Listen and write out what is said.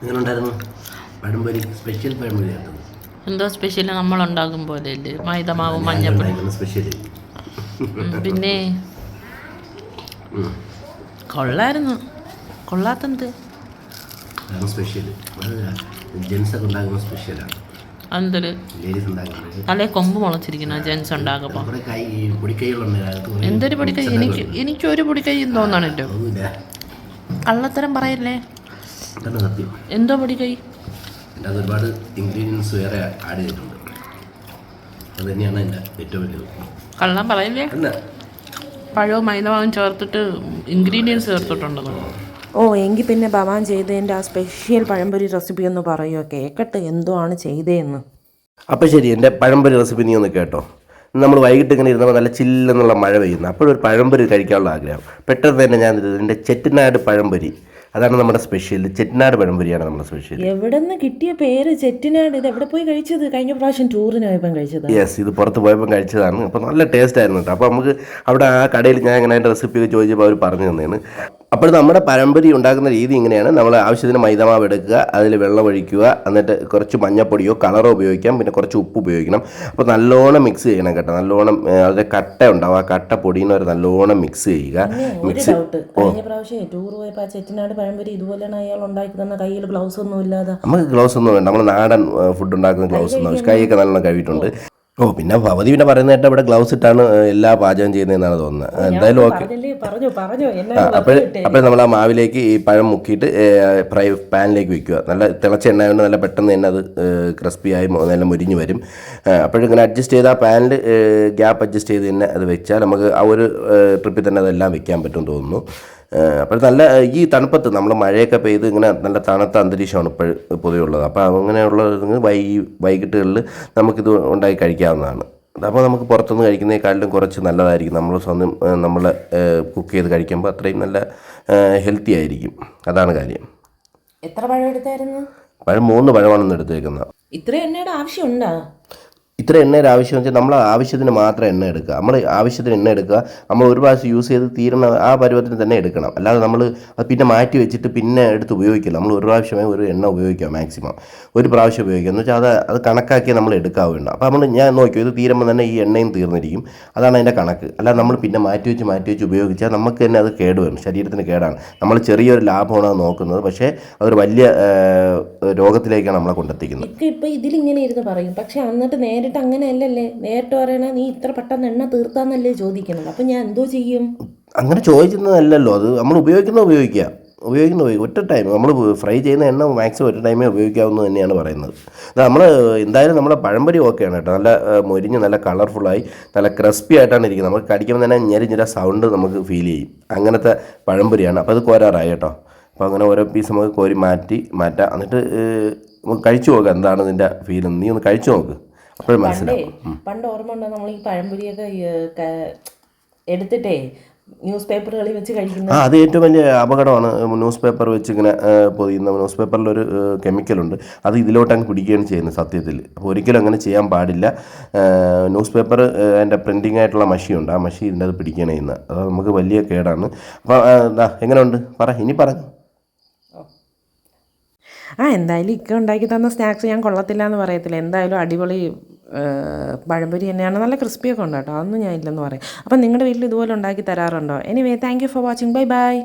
എങ്ങനെയുണ്ടായിരുന്നു പഴംപൊരി? സ്പെഷ്യൽ പഴംപൊരി ആയിരുന്നു. എന്തോ സ്പെഷ്യൽ നമ്മളുണ്ടാക്കും പോലെ അല്ലേ, മൈദമാവും ഞാൻ മഞ്ഞപ്പൊടി. ഉണ്ടാക്കുന്ന സ്പെഷ്യൽ പിന്നെ കൊള്ളായിരുന്നു. കൊള്ളാത്തത് അതാണ് സ്പെഷ്യൽ. അത് ജെൻസൊക്കെ ഉണ്ടാക്കുന്ന സ്പെഷ്യലാണ്. എന്തൊരു ലേഡീസ് ഉണ്ടാക്കുന്നത് തലേ കൊമ്പ് മുളച്ചിരിക്കുന്ന ജെൻസ് ഉണ്ടാക്കുമ്പോൾ കുറേ കൈ പൊടിക്കൈകളുണ്ട്. എന്തൊരു പൊടിക്കൈ? എനിക്കൊരു പൊടിക്കൈയും തോന്നണല്ലോ. കള്ളത്തരം പറയല്ലേ. അതാണ് സത്യം. എന്തോ പൊടിക്കൈ? എൻ്റെ അത് ഒരുപാട് ഇൻഗ്രീഡിയൻസ് വേറെ ആഡ് ചെയ്തിട്ടുണ്ട്. അത് തന്നെയാണ് എൻ്റെ ഏറ്റവും വലിയത്. കള്ളം പറയല്ലേ. അല്ല, പഴവും മൈദമാവും ചേർത്തിട്ട് ഇൻഗ്രീഡിയൻസ് ചേർത്തിട്ടുണ്ടോ? ഓ എങ്കിൽ പിന്നെ ഭവാൻ ചെയ്തതിൻ്റെ ആ സ്പെഷ്യൽ പഴംപൊരി റെസിപ്പി ഒന്ന് പറയുമോ, കേൾക്കട്ടെ എന്തോ ആണ് ചെയ്തതെന്ന്. അപ്പോൾ ശരി, എൻ്റെ പഴംപൊരി റെസിപ്പി നീ ഒന്ന് കേട്ടോ. നമ്മൾ വൈകിട്ട് ഇങ്ങനെ ഇരുന്നപ്പോൾ നല്ല ചില്ലെന്നുള്ള മഴ പെയ്യുന്നു. അപ്പോഴൊരു പഴംപൊരി കഴിക്കാനുള്ള ആഗ്രഹം. പെട്ടെന്ന് തന്നെ ഞാൻ എൻ്റെ ചെട്ടിനാട് പഴംപൊരി, അതാണ് നമ്മുടെ സ്പെഷ്യൽ. ചെട്ടിനാട് പഴംപൊരിയാണ് നമ്മുടെ സ്പെഷ്യൽ. എവിടെ നിന്ന് കിട്ടിയ പേര് ചെട്ടിനാട്? ഇത് എവിടെ പോയി കഴിച്ചത്? കഴിഞ്ഞ പ്രാവശ്യം ടൂറിന് പോയപ്പം കഴിച്ചത്. യെസ്, ഇത് പുറത്ത് പോയപ്പം കഴിച്ചതാണ്. അപ്പോൾ നല്ല ടേസ്റ്റ് ആയിരുന്നു കേട്ടോ. അപ്പോൾ നമുക്ക് അവിടെ ആ കടയിൽ ഞാൻ ഇങ്ങനെ അതിൻ്റെ റെസിപ്പി ചോദിച്ചപ്പോൾ അവർ പറഞ്ഞു തന്നതാണ്. അപ്പോൾ നമ്മുടെ പഴംപൊരി ഉണ്ടാക്കുന്ന രീതി ഇങ്ങനെയാണ്. നമ്മൾ ആവശ്യത്തിന് മൈദമാവ് എടുക്കുക, അതിൽ വെള്ളം ഒഴിക്കുക, എന്നിട്ട് കുറച്ച് മഞ്ഞപ്പൊടിയോ കളറോ ഉപയോഗിക്കാം, പിന്നെ കുറച്ച് ഉപ്പ് ഉപയോഗിക്കണം. അപ്പോൾ നല്ലോണം മിക്സ് ചെയ്യണം കേട്ടോ. നല്ലോണം അതിൻ്റെ കട്ട ഉണ്ടാവും, ആ കട്ട പൊടിയുന്നവർ നല്ലോണം മിക്സ് ചെയ്യുക. മിക്സ് കഴിഞ്ഞ പ്രാവശ്യം ടൂർ പോയപ്പോൾ ആ ചെട്ടിനാട് പഴംപൊരി ഇതുപോലെയാണ് അയാൾ ഉണ്ടാക്കി തന്ന. കയ്യിൽ ഗ്ലൗസ് ഒന്നും ഇല്ലാതെ. നമുക്ക് ഗ്ലൗസ് ഒന്നും വേണ്ട, നമ്മൾ നാടൻ ഫുഡ് ഉണ്ടാക്കുന്ന ഗ്ലൗസ് ഒന്നും ആവശ്യം. കൈയൊക്കെ നല്ലോണം കഴുകിയിട്ടുണ്ട്. പിന്നെ ഭവതി പിന്നെ പറയുന്നതായിട്ട് ഇവിടെ ഗ്ലൗസ് ഇട്ടാണ് എല്ലാ പാചകം ചെയ്യുന്നതെന്നാണ് തോന്നുന്നത്. എന്തായാലും ഓക്കെ. അപ്പോൾ നമ്മൾ ആ മാവിലേക്ക് ഈ പഴം മുക്കിയിട്ട് ഫ്രൈ പാനിലേക്ക് വെക്കുക. നല്ല തിളച്ച എണ്ണ കൊണ്ട് നല്ല പെട്ടെന്ന് തന്നെ അത് ക്രിസ്പിയായി നല്ല മുരിഞ്ഞ് വരും. അപ്പോഴിങ്ങനെ അഡ്ജസ്റ്റ് ചെയ്ത് ആ പാനിൽ ഗ്യാപ്പ് അഡ്ജസ്റ്റ് ചെയ്ത് തന്നെ അത് വെച്ചാൽ നമുക്ക് ആ ഒരു ട്രിപ്പിൽ തന്നെ അതെല്ലാം വെക്കാൻ പറ്റും തോന്നുന്നു. അപ്പോൾ നല്ല ഈ തണുപ്പത്ത് നമ്മൾ മഴയൊക്കെ പെയ്ത് ഇങ്ങനെ നല്ല തണുത്ത അന്തരീക്ഷമാണ് ഇപ്പോൾ പൊതുവെ ഉള്ളത്. അപ്പോൾ അങ്ങനെയുള്ള വൈകിട്ടുകളിൽ നമുക്കിത് ഉണ്ടാക്കി കഴിക്കാവുന്നതാണ്. അപ്പോൾ നമുക്ക് പുറത്തുനിന്ന് കഴിക്കുന്നതിനേക്കാളും കുറച്ച് നല്ലതായിരിക്കും. നമ്മൾ സ്വന്തം നമ്മൾ കുക്ക് ചെയ്ത് കഴിക്കുമ്പോൾ അത്രയും നല്ല ഹെൽത്തി ആയിരിക്കും. അതാണ് കാര്യം. എത്ര പഴം എടുത്തായിരുന്നു? പഴം 3 പഴമാണ് എടുത്തേക്കുന്നത്. ഇത്ര എണ്ണയുടെ ആവശ്യമുണ്ടോ? ഇത്ര എണ്ണയുടെ ആവശ്യം വെച്ചാൽ നമ്മൾ ആവശ്യത്തിന് മാത്രം എണ്ണ എടുക്കുക. നമ്മൾ ആവശ്യത്തിന് എണ്ണ എടുക്കുക. നമ്മൾ ഒരു പ്രാവശ്യം യൂസ് ചെയ്ത് തീരണ ആ പരുവത്തിന് തന്നെ എടുക്കണം. അല്ലാതെ നമ്മൾ അത് പിന്നെ മാറ്റി വെച്ചിട്ട് പിന്നെ എടുത്ത് ഉപയോഗിക്കില്ല. നമ്മൾ ഒരു പ്രാവശ്യമേ ഒരു എണ്ണ ഉപയോഗിക്കുക. മാക്സിമം ഒരു പ്രാവശ്യം ഉപയോഗിക്കുക എന്ന് വെച്ചാൽ അത് കണക്കാക്കി നമ്മൾ എടുക്കാവുണ്ട്. അപ്പോൾ ഞാൻ നോക്കിയോ, ഇത് തീരുമ്പോൾ തന്നെ ഈ എണ്ണയും തീർന്നിരിക്കും. അതാണ് അതിൻ്റെ കണക്ക്. അല്ലാതെ നമ്മൾ പിന്നെ മാറ്റി വെച്ച് ഉപയോഗിച്ചാൽ നമുക്ക് തന്നെ അത് കേടുവരും, ശരീരത്തിന് കേടാണ്. നമ്മൾ ചെറിയൊരു ലാഭമാണ് അത് നോക്കുന്നത്, പക്ഷേ അതൊരു വലിയ രോഗത്തിലേക്കാണ് നമ്മളെ കൊണ്ടെത്തിക്കുന്നത്. ഇപ്പോൾ ഇതിലിങ്ങനെ ഇരുന്ന് പറയും, പക്ഷെ എന്നിട്ട് നേരിട്ട് അങ്ങനെയല്ലല്ലേ. നേരിട്ട് പറയണ നീ ഇത്ര പെട്ടെന്ന് എണ്ണ തീർത്താന്നല്ലേ ചോദിക്കുന്നത്. അപ്പം ഞാൻ എന്തോ ചെയ്യും? അങ്ങനെ ചോദിക്കുന്നതല്ലല്ലോ, അത് നമ്മൾ ഉപയോഗിക്കുക. ഒറ്റ ടൈം നമ്മൾ ഫ്രൈ ചെയ്യുന്ന എണ്ണ മാക്സിമം ഒറ്റ ടൈമേ ഉപയോഗിക്കാവുന്നത് തന്നെയാണ് പറയുന്നത്. നമ്മൾ എന്തായാലും നമ്മുടെ പഴംപൊരി ഓക്കെയാണ് കേട്ടോ. നല്ല മൊരിഞ്ഞ് നല്ല കളർഫുള്ളായി നല്ല ക്രിസ്പി ആയിട്ടാണ് ഇരിക്കുന്നത്. നമുക്ക് കടിക്കുമ്പോൾ തന്നെ ഞെരിഞ്ഞ സൗണ്ട് നമുക്ക് ഫീൽ ചെയ്യും. അങ്ങനത്തെ പഴംപൊരിയാണ്. അപ്പോൾ അത് കോരാറായി കേട്ടോ. അപ്പോൾ അങ്ങനെ ഓരോ പീസ് നമുക്ക് കോരി മാറ്റാം. എന്നിട്ട് നമുക്ക് കഴിച്ചു നോക്കാം എന്താണ് ഇതിൻ്റെ ഫീൽ. നീ ഒന്ന് കഴിച്ചു നോക്ക്, അപ്പോഴും മനസ്സിലാവും. പണ്ട് ഓർമ്മ ഉണ്ടോ നമ്മൾ ഈ പഴംപൊരിയൊക്കെ എടുത്തിട്ടേ ന്യൂസ് പേപ്പറുകളിൽ വെച്ച് കഴിക്കുന്നത്? അത് ഏറ്റവും വലിയ അപകടമാണ്. ന്യൂസ് പേപ്പർ വെച്ച് ഇങ്ങനെ പൊതിയുന്ന ന്യൂസ് പേപ്പറിലൊരു കെമിക്കലുണ്ട്, അത് ഇതിലോട്ട് അങ്ങ് പിടിക്കുകയാണ് ചെയ്യുന്നത് സത്യത്തിൽ. അപ്പോൾ ഒരിക്കലും അങ്ങനെ ചെയ്യാൻ പാടില്ല. ന്യൂസ് പേപ്പർ അതിൻ്റെ പ്രിൻറ്റിംഗ് ആയിട്ടുള്ള മഷിയുണ്ട്, ആ മഷി ഇതിൻ്റെ അത് പിടിക്കുകയാണ് ചെയ്യുന്നത്. അത് നമുക്ക് വലിയ കേടാണ്. അപ്പോൾ എങ്ങനെയുണ്ട് ഇനി പറഞ്ഞു. എന്തായാലും ഇക്ക ഉണ്ടാക്കി തന്ന സ്നാക്സ് ഞാൻ കൊള്ളത്തില്ല എന്ന് പറയത്തില്ല. എന്തായാലും അടിപൊളി പഴംപൊരി തന്നെയാണ്. നല്ല ക്രിസ്പിയൊക്കെ ഉണ്ട് കേട്ടോ, അതൊന്നും ഞാൻ ഇല്ലെന്ന് പറയും. അപ്പം നിങ്ങളുടെ വീട്ടിൽ ഇതുപോലെ ഉണ്ടാക്കി തരാറുണ്ടോ? Anyway, thank you for watching. Bye by.